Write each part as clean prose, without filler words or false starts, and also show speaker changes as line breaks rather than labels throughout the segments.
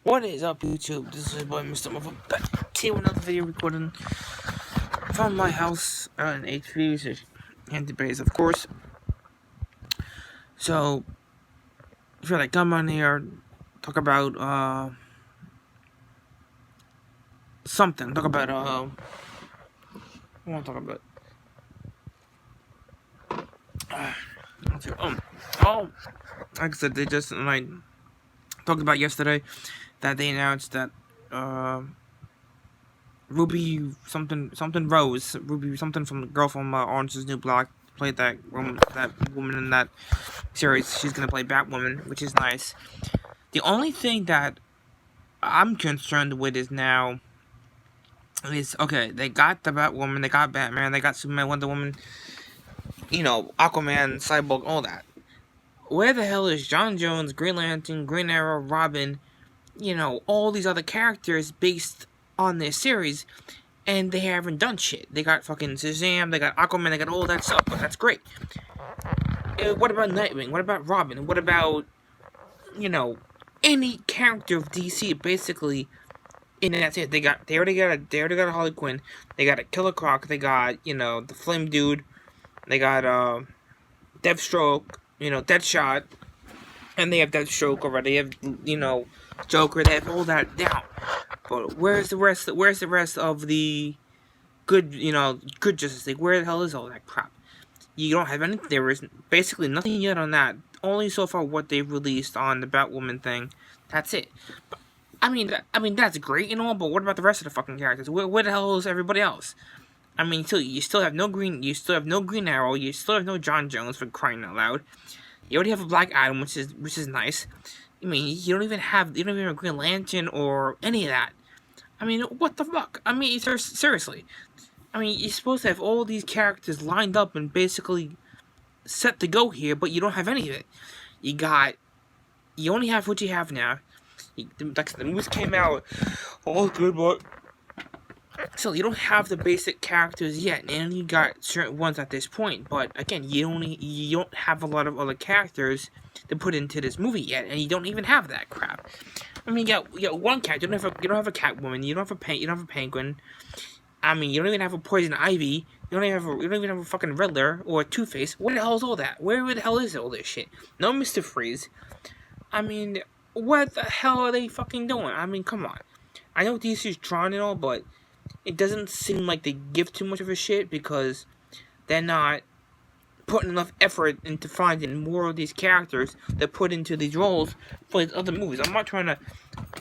What is up, YouTube? This is your boy Mr. Muffin back here with another video recording from my house in HV and debates, of course. So, if you're like, come on here, talk about something. Talk about I want to talk about. Like I said, they just like talked about yesterday that they announced that Ruby something Rose, Ruby something from the girl from Orange Is the New Black played that woman in that series. She's gonna play Batwoman, which is nice. The only thing that I'm concerned with is now is okay. They got the Batwoman, they got Batman, they got Superman, Wonder Woman, Aquaman, Cyborg, all that. Where the hell is John Jones, Green Lantern, Green Arrow, Robin? All these other characters based on this series, and they haven't done shit. They got fucking Shazam, they got Aquaman, they got all that stuff, but that's great. What about Nightwing? What about Robin? What about, any character of DC, basically, and that's it. They already got a Harley Quinn, they got a Killer Croc, they got, the Flame Dude, they got, Deathstroke, Deadshot, and they have Deathstroke already, they have, Joker, they have all that down. But where's the rest of the good Justice League? Where the hell is all that crap? You don't have anything. There is basically nothing yet on that. Only so far what they've released on the Batwoman thing. That's it. But, I mean that's great and all, but what about the rest of the fucking characters? Where the hell is everybody else? I mean, you still have no Green Arrow. You still have no John Jones, for crying out loud. You already have a Black Adam, which is nice. I mean, you don't even have a Green Lantern or any of that. I mean, what the fuck? I mean, seriously. I mean, you're supposed to have all these characters lined up and basically set to go here, but you don't have any of it. You only have what you have now. The movies came out, all good, but still, you don't have the basic characters yet, and you got certain ones at this point. But again, you don't have a lot of other characters to put into this movie yet, and you don't even have that crap. I mean, you got one character. You don't have a Catwoman. You don't have a Penguin. I mean, you don't even have a Poison Ivy. You don't even have a fucking Riddler or a Two-Face. Where the hell is all that? Where the hell is all this shit? No Mr. Freeze. I mean, what the hell are they fucking doing? I mean, come on. I know DC's trying and all, but it doesn't seem like they give too much of a shit because they're not putting enough effort into finding more of these characters that put into these roles for these other movies. I'm not trying to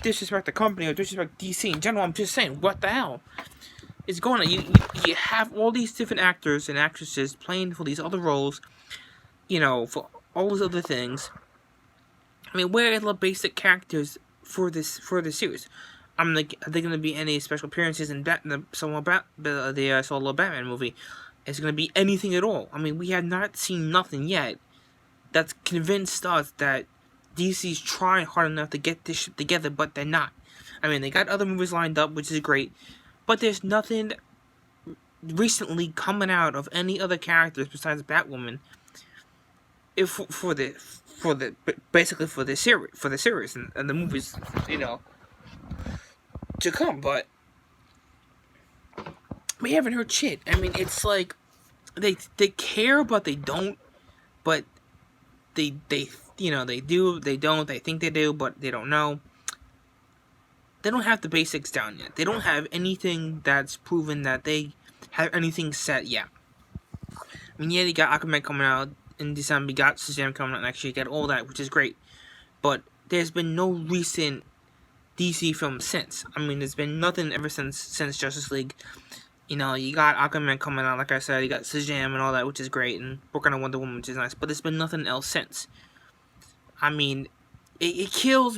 disrespect the company or disrespect DC in general. I'm just saying, what the hell is going on? You have all these different actors and actresses playing for these other roles, for all these other things. I mean, where are the basic characters for this series? Are there going to be any special appearances in the solo Batman movie? Is going to be anything at all? I mean, we have not seen nothing yet that's convinced us that DC's trying hard enough to get this shit together, but they're not. I mean, they got other movies lined up, which is great, but there's nothing recently coming out of any other characters besides Batwoman. For the series and the movies, to come, but we haven't heard shit. I mean, it's like they care, but they don't. But they do, they don't. They think they do, but they don't know. They don't have the basics down yet. They don't have anything that's proven that they have anything set yet. I mean, yeah, you got Aquaman coming out in December. You got Shazam coming out next year. You got all that, which is great. But there's been no recent DC film since. I mean, there's been nothing ever since Justice League. You got Aquaman coming out, like I said, you got Shazam and all that, which is great, and working on Wonder Woman, which is nice, but there's been nothing else since. I mean, it kills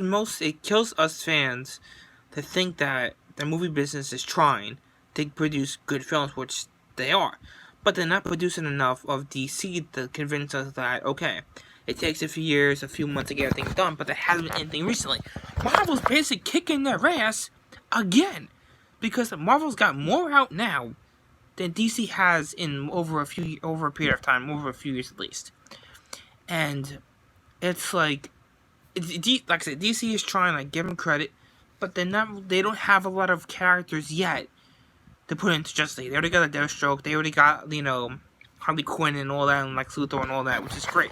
us fans to think that the movie business is trying to produce good films, which they are, but they're not producing enough of DC to convince us that, okay, it takes a few years, a few months to get everything done, but there hasn't been anything recently. Marvel's basically kicking their ass again, because Marvel's got more out now than DC has in over a period of time, over a few years at least. And it's like I said, DC is trying to give them credit. but they don't have a lot of characters yet to put into Justice League. They already got a Deathstroke, they already got, Harley Quinn and all that, and Lex Luthor and all that, which is great.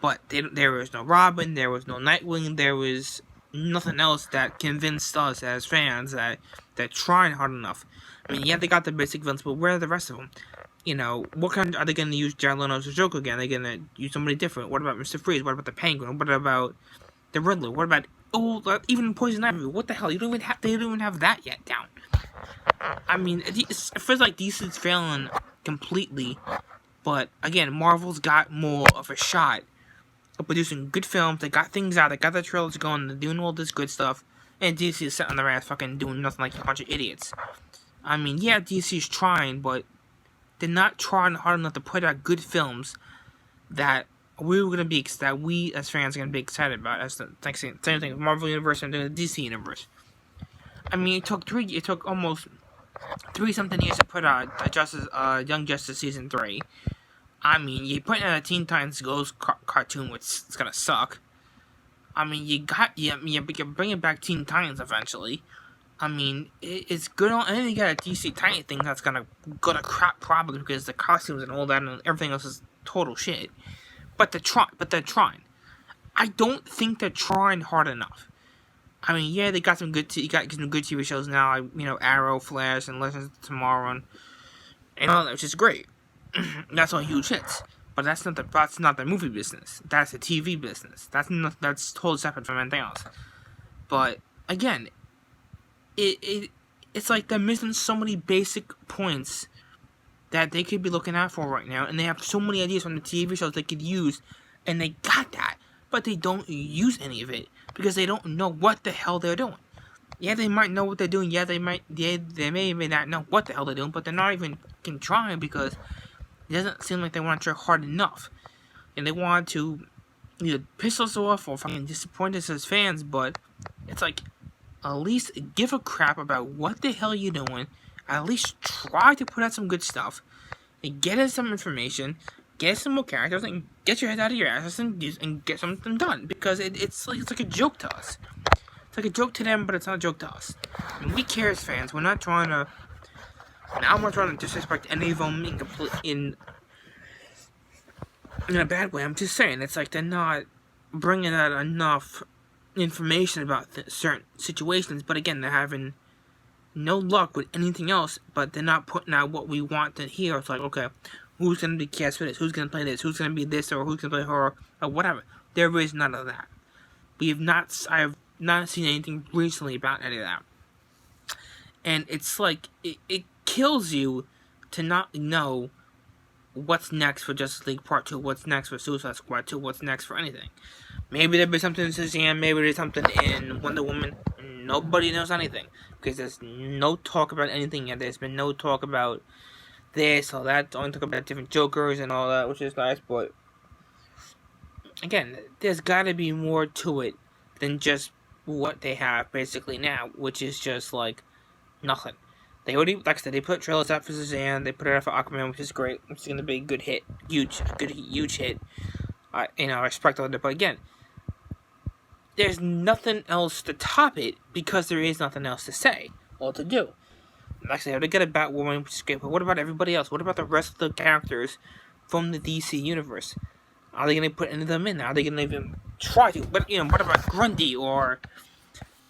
But there was no Robin, there was no Nightwing, there was nothing else that convinced us as fans that they're trying hard enough. I mean, yeah, they got the basic villains, but where are the rest of them? What kind are they going to use Jared Leto's Joker again? Are they going to use somebody different? What about Mr. Freeze? What about the Penguin? What about the Riddler? What about even Poison Ivy? What the hell? They don't even have that yet down. I mean, it feels like DC's failing completely. But again, Marvel's got more of a shot of producing good films. They got things out. They got the trailers going. They're doing all this good stuff. And DC is sitting on their ass fucking doing nothing like a bunch of idiots. I mean, yeah, DC's trying, but they're not trying hard enough to put out good films that we as fans are gonna be excited about. As the same thing with Marvel Universe and the DC Universe. I mean, it took almost 3-something years to put out Young Justice Season 3. I mean, you're putting out a Teen Titans Go's cartoon, which is gonna suck. I mean, you're bringing back Teen Titans eventually. I mean, it's good on, and then you got a DC Titan thing that's gonna go to crap probably because the costumes and all that and everything else is total shit. But they're trying. I don't think they're trying hard enough. I mean, yeah, they got some good TV shows now, like, Arrow, Flash, and Legends of Tomorrow, and all that, which is great. That's all huge hits. But that's not the movie business. That's the TV business. That's totally separate from anything else. But again, it's like they're missing so many basic points that they could be looking out for right now, and they have so many ideas from the TV shows they could use, and they got that, but they don't use any of it because they don't know what the hell they're doing. Yeah, they might know what they're doing. Yeah, they may not know what the hell they're doing, but they're not even trying because it doesn't seem like they want to try hard enough, and they want to either piss us off or fucking disappoint us as fans. But it's like, at least give a crap about what the hell you're doing. At least try to put out some good stuff and get us some information, get us some more characters, and get your head out of your ass and get something done. Because it's like a joke to us. It's like a joke to them, but it's not a joke to us. And we care as fans. We're not trying to. Now I'm not trying to disrespect any of them in a bad way. I'm just saying it's like they're not bringing out enough information about certain situations. But again, they're having no luck with anything else, but they're not putting out what we want to hear. It's like, okay, who's going to be cast for this? Who's going to play this? Who's going to be this? Or who's going to play her? Or whatever. There is none of that. I have not seen anything recently about any of that. And it's like, it kills you to not know what's next for Justice League Part 2, what's next for Suicide Squad 2, what's next for anything. Maybe there'll be something in Shazam, maybe there's something in Wonder Woman. Nobody knows anything, because there's no talk about anything yet. There's been no talk about this or that, only talk about different Jokers and all that, which is nice, but again, there's gotta be more to it than just what they have basically now, which is just like nothing. They already, like I said, they put trailers out for Shazam, they put it out for Aquaman, which is great. It's gonna be a good hit, huge hit. I respect all that, but again, there's nothing else to top it because there is nothing else to say or to do. Like I said, they get a Batwoman, which is great, but what about everybody else? What about the rest of the characters from the DC universe? Are they gonna put any of them in? Are they gonna even try to? But what about Grundy or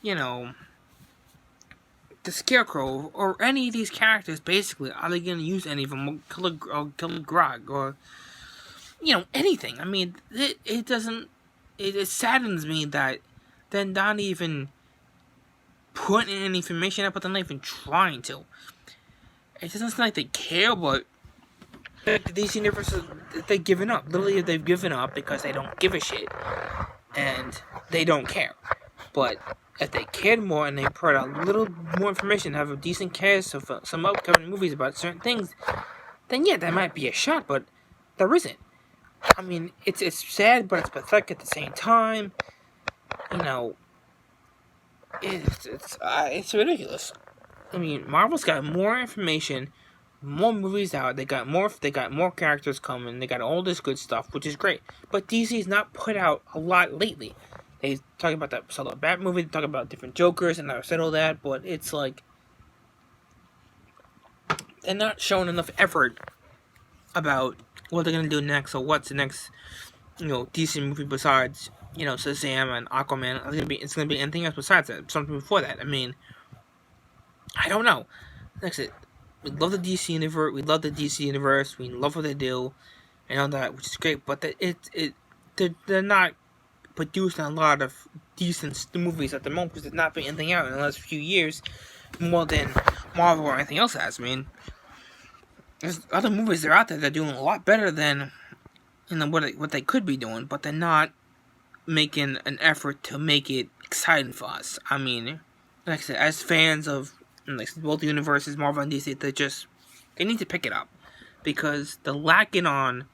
the Scarecrow or any of these characters? Basically, are they gonna use any of them? Killer Grog or anything? I mean, it doesn't. It saddens me that they're not even putting any information up, but they're not even trying to. It doesn't seem like they care, but these universes, they've given up. Literally, they've given up because they don't give a shit. And they don't care. But if they cared more and they put out a little more information, have a decent cast of some upcoming movies about certain things, then yeah, that might be a shot, but there isn't. I mean, it's sad, but it's pathetic at the same time. It's ridiculous. I mean, Marvel's got more information, more movies out. They got more characters coming. They got all this good stuff, which is great. But DC's not put out a lot lately. They talk about that solo Bat movie. They talk about different Jokers and how to settle that, but it's like they're not showing enough effort about what they're gonna do next or what's the next, DC movie besides Shazam and Aquaman. It's gonna be anything else besides that. Something before that. I mean, I don't know. Like I said, we love the DC universe. We love the DC universe. We love what they do, and all that, which is great. But they're not producing a lot of decent movies at the moment because there's not been anything out in the last few years more than Marvel or anything else has. I mean, there's other movies that are out there that are doing a lot better than what they could be doing, but they're not making an effort to make it exciting for us. I mean, like I said, as fans of both universes, Marvel and DC, they need to pick it up because they're lacking on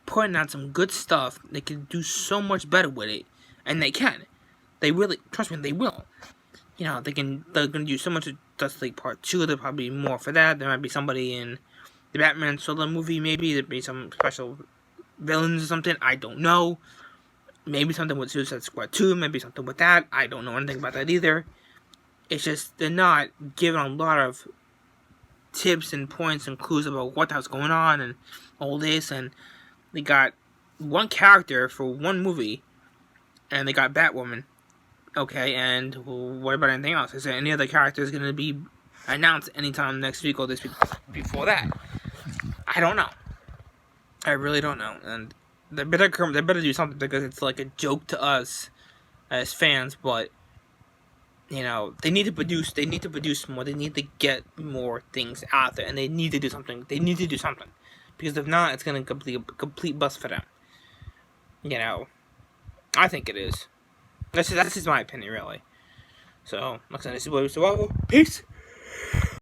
putting out some good stuff. They can do so much better with it, and they can. They really, trust me, they will. They're gonna do so much of Justice League Part 2. There'll probably be more for that. There might be somebody in the Batman solo movie, maybe. There'd be some special villains or something. I don't know. Maybe something with Suicide Squad 2. Maybe something with that. I don't know anything about that either. It's just they're not giving a lot of tips and points and clues about what the hell's going on and all this. And they got one character for one movie, and they got Batwoman. Okay, and what about anything else? Is there any other characters going to be announced anytime next week or this week before that? I don't know. I really don't know. And they better do something because it's like a joke to us as fans. But they need to produce. They need to produce more. They need to get more things out there, and they need to do something. They need to do something because if not, it's going to be a complete bust for them. I think it is. That's just my opinion, really. So, like I said, this is William Survival. Peace.